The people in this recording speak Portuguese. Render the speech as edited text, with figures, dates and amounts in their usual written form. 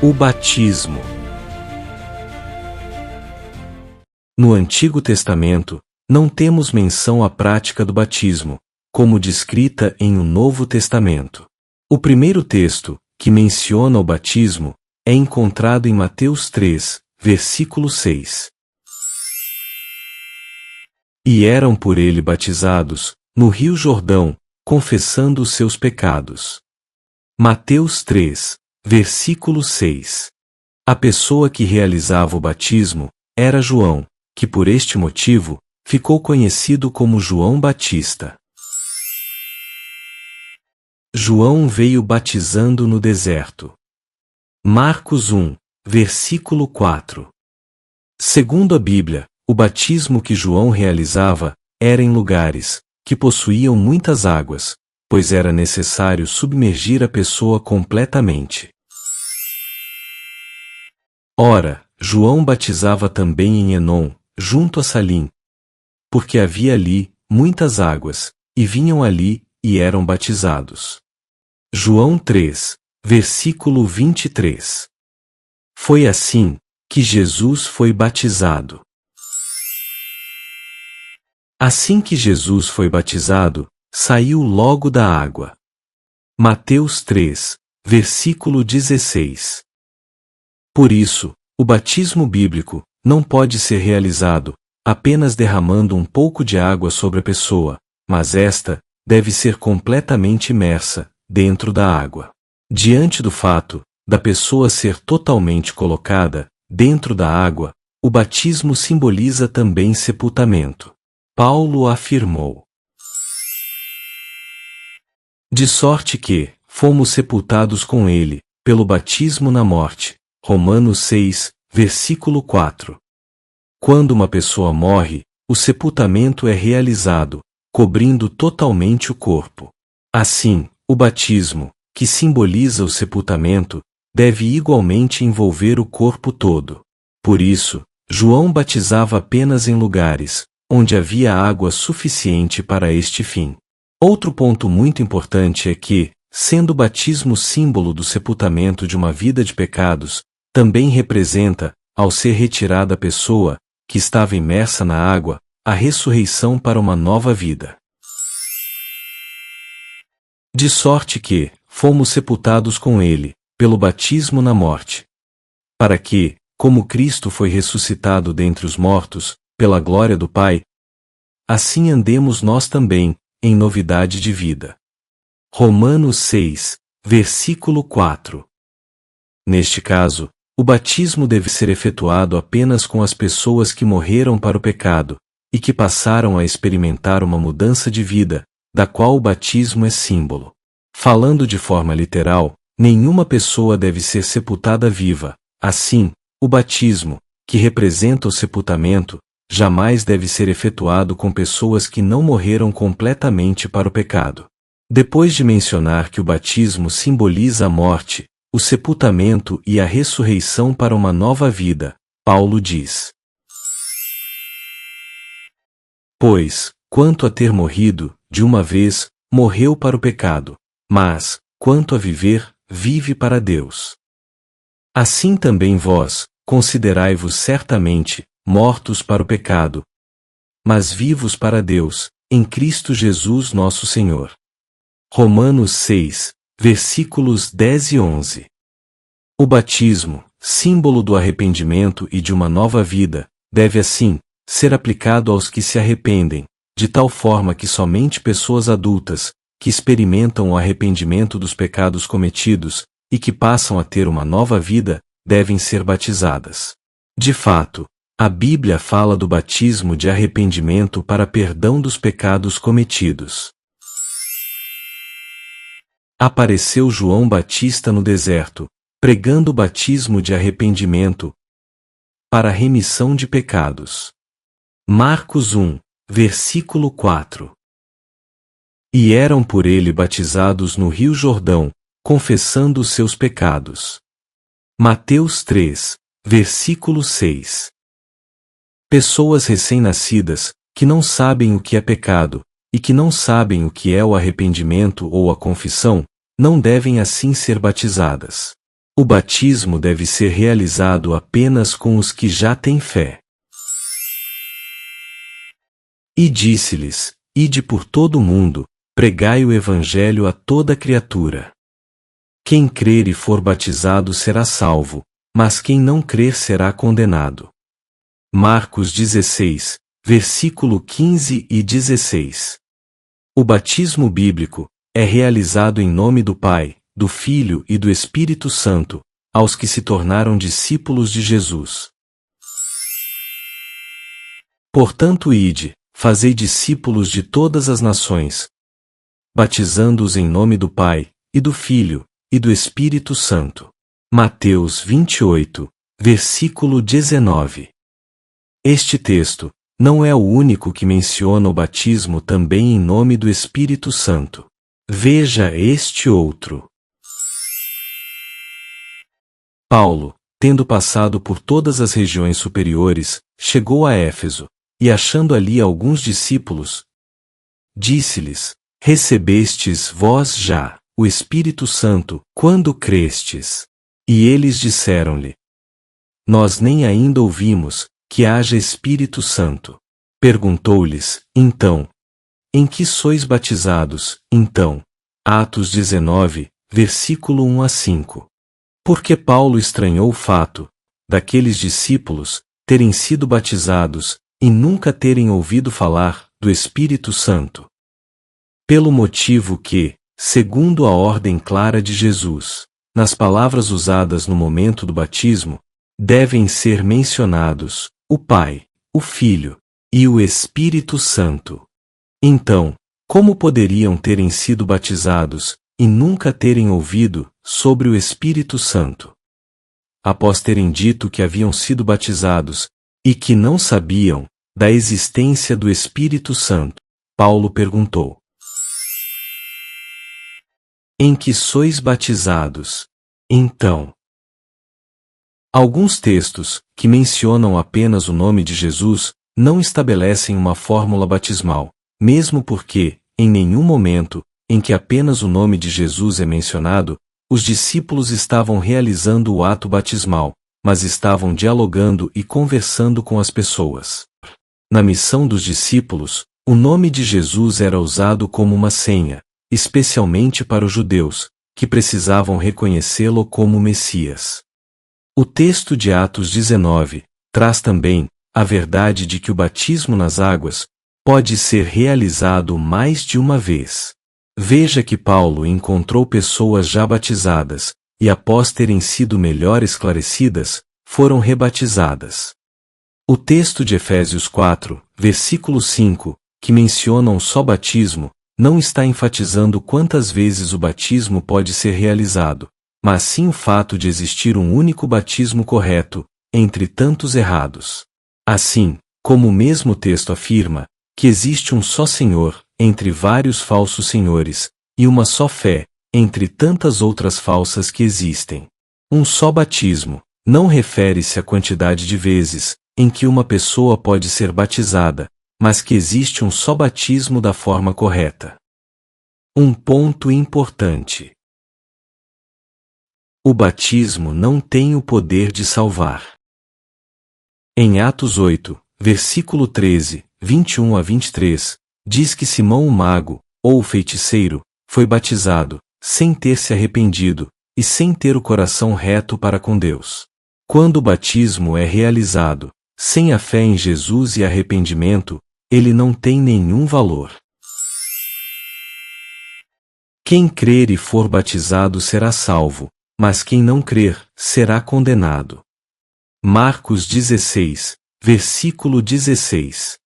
O batismo. No Antigo Testamento, não temos menção à prática do batismo, como descrita em o Novo Testamento. O primeiro texto, que menciona o batismo, é encontrado em Mateus 3, versículo 6. E eram por ele batizados, no Rio Jordão, confessando os seus pecados. Mateus 3, versículo 6. A pessoa que realizava o batismo era João, que por este motivo, ficou conhecido como João Batista. João veio batizando no deserto. Marcos 1, versículo 4. Segundo a Bíblia, o batismo que João realizava era em lugares que possuíam muitas águas, pois era necessário submergir a pessoa completamente. Ora, João batizava também em Enom, junto a Salim, porque havia ali muitas águas, e vinham ali e eram batizados. João 3, versículo 23. Foi assim que Jesus foi batizado. Assim que Jesus foi batizado, saiu logo da água. Mateus 3, versículo 16. Por isso, o batismo bíblico não pode ser realizado apenas derramando um pouco de água sobre a pessoa, mas esta deve ser completamente imersa dentro da água. Diante do fato da pessoa ser totalmente colocada dentro da água, o batismo simboliza também sepultamento. Paulo afirmou: de sorte que fomos sepultados com ele, pelo batismo na morte. Romanos 6, versículo 4. Quando uma pessoa morre, o sepultamento é realizado, cobrindo totalmente o corpo. Assim, o batismo, que simboliza o sepultamento, deve igualmente envolver o corpo todo. Por isso, João batizava apenas em lugares onde havia água suficiente para este fim. Outro ponto muito importante é que, sendo o batismo símbolo do sepultamento de uma vida de pecados, também representa, ao ser retirada a pessoa, que estava imersa na água, a ressurreição para uma nova vida. De sorte que, fomos sepultados com ele, pelo batismo na morte. Para que, como Cristo foi ressuscitado dentre os mortos, pela glória do Pai, assim andemos nós também, em novidade de vida. Romanos 6, versículo 4. Neste caso, o batismo deve ser efetuado apenas com as pessoas que morreram para o pecado, e que passaram a experimentar uma mudança de vida, da qual o batismo é símbolo. Falando de forma literal, nenhuma pessoa deve ser sepultada viva. Assim, o batismo, que representa o sepultamento, jamais deve ser efetuado com pessoas que não morreram completamente para o pecado. Depois de mencionar que o batismo simboliza a morte, o sepultamento e a ressurreição para uma nova vida, Paulo diz: pois, quanto a ter morrido, de uma vez, morreu para o pecado, mas, quanto a viver, vive para Deus. Assim também vós, considerai-vos certamente, mortos para o pecado, mas vivos para Deus, em Cristo Jesus nosso Senhor. Romanos 6, versículos 10 e 11. O batismo, símbolo do arrependimento e de uma nova vida, deve assim, ser aplicado aos que se arrependem, de tal forma que somente pessoas adultas, que experimentam o arrependimento dos pecados cometidos, e que passam a ter uma nova vida, devem ser batizadas. De fato, a Bíblia fala do batismo de arrependimento para perdão dos pecados cometidos. Apareceu João Batista no deserto, pregando o batismo de arrependimento para a remissão de pecados. Marcos 1, versículo 4. E eram por ele batizados no Rio Jordão, confessando os seus pecados. Mateus 3, versículo 6. Pessoas recém-nascidas, que não sabem o que é pecado, e que não sabem o que é o arrependimento ou a confissão, não devem assim ser batizadas. O batismo deve ser realizado apenas com os que já têm fé. E disse-lhes: Ide por todo o mundo, pregai o evangelho a toda criatura. Quem crer e for batizado será salvo, mas quem não crer será condenado. Marcos 16, versículo 15 e 16. O batismo bíblico é realizado em nome do Pai, do Filho e do Espírito Santo, aos que se tornaram discípulos de Jesus. Portanto, ide, fazei discípulos de todas as nações, batizando-os em nome do Pai, e do Filho, e do Espírito Santo. Mateus 28, versículo 19. Este texto não é o único que menciona o batismo também em nome do Espírito Santo. Veja este outro. Paulo, tendo passado por todas as regiões superiores, chegou a Éfeso, e achando ali alguns discípulos, disse-lhes: Recebestes vós já o Espírito Santo, quando crestes? E eles disseram-lhe: Nós nem ainda ouvimos que haja Espírito Santo. Perguntou-lhes, então: Em que sois batizados, então? Atos 19, versículo 1 a 5. Porque Paulo estranhou o fato daqueles discípulos terem sido batizados e nunca terem ouvido falar do Espírito Santo. Pelo motivo que, segundo a ordem clara de Jesus, nas palavras usadas no momento do batismo, devem ser mencionados o Pai, o Filho e o Espírito Santo. Então, como poderiam terem sido batizados e nunca terem ouvido sobre o Espírito Santo? Após terem dito que haviam sido batizados e que não sabiam da existência do Espírito Santo, Paulo perguntou: Em que sois batizados, então? Alguns textos, que mencionam apenas o nome de Jesus, não estabelecem uma fórmula batismal, mesmo porque, em nenhum momento, em que apenas o nome de Jesus é mencionado, os discípulos estavam realizando o ato batismal, mas estavam dialogando e conversando com as pessoas. Na missão dos discípulos, o nome de Jesus era usado como uma senha, especialmente para os judeus, que precisavam reconhecê-lo como Messias. O texto de Atos 19 traz também a verdade de que o batismo nas águas pode ser realizado mais de uma vez. Veja que Paulo encontrou pessoas já batizadas, e após terem sido melhor esclarecidas, foram rebatizadas. O texto de Efésios 4, versículo 5, que menciona um só batismo, não está enfatizando quantas vezes o batismo pode ser realizado, mas sim o fato de existir um único batismo correto, entre tantos errados. Assim, como o mesmo texto afirma, que existe um só Senhor, entre vários falsos senhores, e uma só fé, entre tantas outras falsas que existem. Um só batismo não refere-se à quantidade de vezes em que uma pessoa pode ser batizada, mas que existe um só batismo da forma correta. Um ponto importante. O batismo não tem o poder de salvar. Em Atos 8, versículo 13, 21 a 23, diz que Simão o mago, ou o feiticeiro, foi batizado, sem ter se arrependido, e sem ter o coração reto para com Deus. Quando o batismo é realizado, sem a fé em Jesus e arrependimento, ele não tem nenhum valor. Quem crer e for batizado será salvo, mas quem não crer, será condenado. Marcos 16, versículo 16.